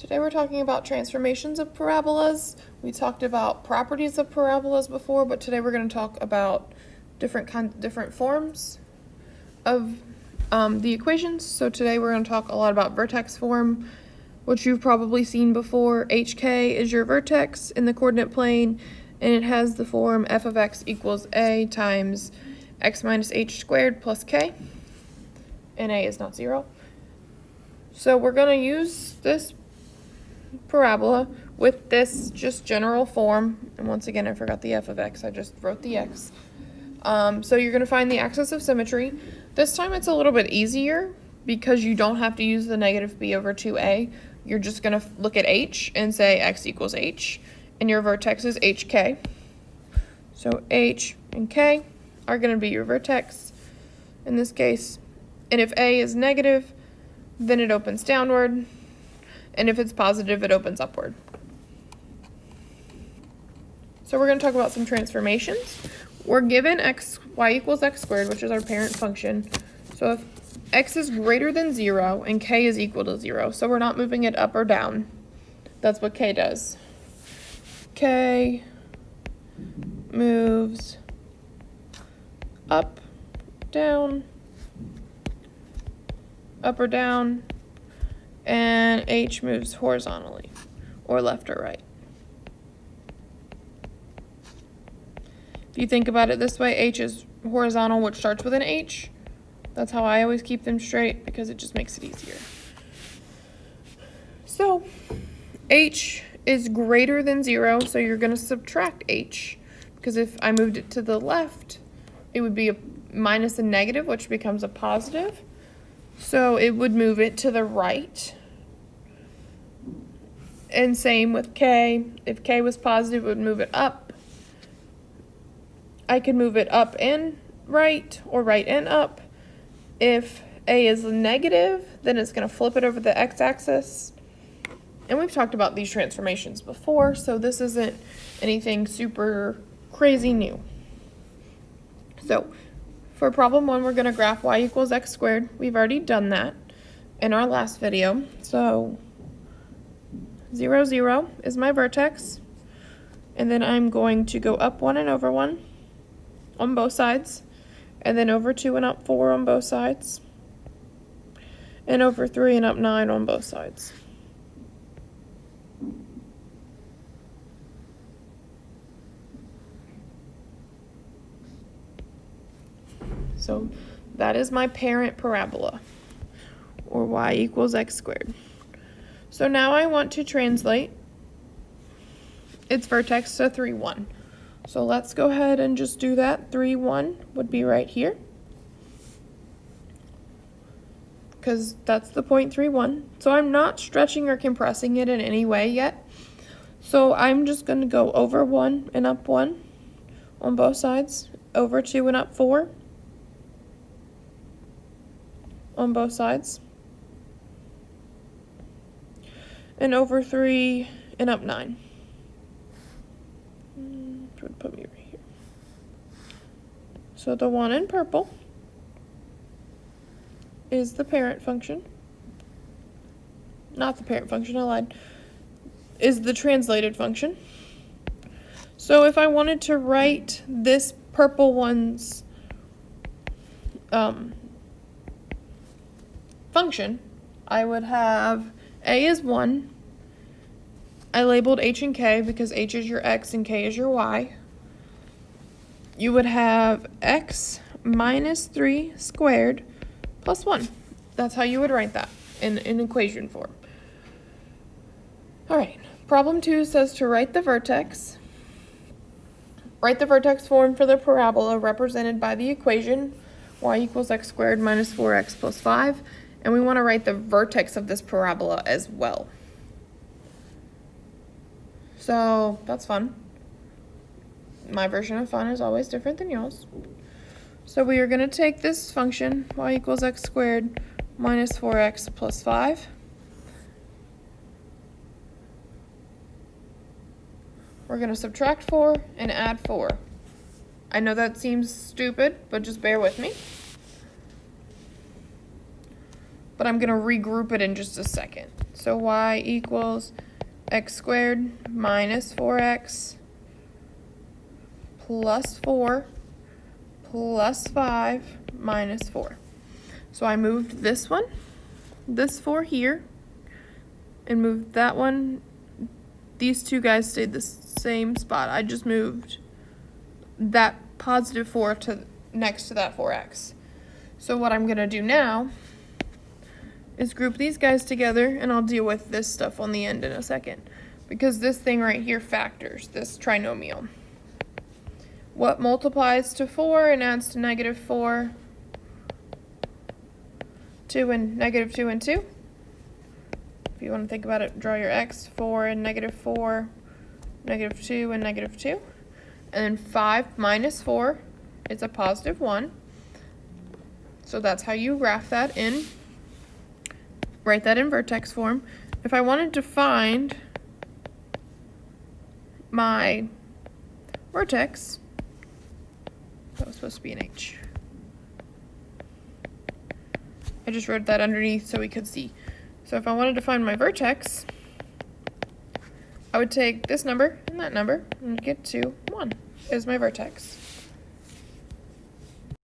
Today we're talking about transformations of parabolas. We talked about properties of parabolas before, but today we're going to talk about different forms of the equations. So today we're going to talk a lot about vertex form, which you've probably seen before. HK is your vertex in the coordinate plane, and it has the form f of x equals a times x minus h squared plus k, and a is not 0. So we're going to use this parabola with this just general form, and once again I forgot the f of x, I just wrote the x. So you're going to find the axis of symmetry. This time it's a little bit easier because you don't have to use the negative b over 2a. You're just going to look at h and say x equals h, and your vertex is hk. So h and k are going to be your vertex in this case, and if a is negative, then it opens downward, and if it's positive, it opens upward. So we're going to talk about some transformations. We're given y equals x squared, which is our parent function. So if x is greater than 0 and k is equal to 0, so we're not moving it up or down. That's what k does. K moves up, down, up or down, and h moves horizontally, or left or right. If you think about it this way, h is horizontal, which starts with an h. That's how I always keep them straight, because it just makes it easier. So h is greater than 0, so you're going to subtract h, because if I moved it to the left, it would be a minus a negative, which becomes a positive. So it would move it to the right. And same with k. If k was positive, it would move it up. I could move it up and right, or right and up. If a is negative, then it's going to flip it over the x-axis. And we've talked about these transformations before, so this isn't anything super crazy new. So for problem 1, we're going to graph y equals x squared. We've already done that in our last video. So 0, 0 is my vertex. And then I'm going to go up 1 and over 1 on both sides. And then over 2 and up 4 on both sides. And over 3 and up 9 on both sides. So that is my parent parabola, or y equals x squared. So now I want to translate its vertex to 3, 1. So let's go ahead and just do that. 3, 1 would be right here, because that's the point 3, 1. So I'm not stretching or compressing it in any way yet. So I'm just going to go over 1 and up 1 on both sides, over 2 and up 4 on both sides, and over 3 and up 9. Which would put me right here. So the one in purple is the parent function. Not the parent function, I lied. Is the translated function. So if I wanted to write this purple one's function, I would have a is 1. I labeled h and k because h is your x and k is your y. You would have x minus 3 squared plus 1. That's how you would write that in equation form. Alright, problem 2 says to write the vertex. Write the vertex form for the parabola represented by the equation y equals x squared minus 4x plus 5. And we want to write the vertex of this parabola as well. So that's fun. My version of fun is always different than yours. So we are going to take this function, y equals x squared minus 4x plus 5. We're going to subtract 4 and add 4. I know that seems stupid, but just bear with me. but I'm going to regroup it in just a second. So y equals x squared minus 4x plus 4 plus 5 minus 4. So I moved this 4 here, and moved that one. These two guys stayed the same spot. I just moved that positive 4 to next to that 4x. So what I'm going to do now is group these guys together, and I'll deal with this stuff on the end in a second, because this thing right here factors, this trinomial. What multiplies to 4 and adds to negative 4? 2 and negative 2 and 2. If you want to think about it, draw your x. 4 and negative 4, negative 2 and negative 2. And then 5 minus 4 is a positive 1. So that's how you graph that in. Write that in vertex form. If I wanted to find my vertex, that was supposed to be an H. I just wrote that underneath so we could see. So if I wanted to find my vertex, I would take this number and that number and get to 1 is my vertex.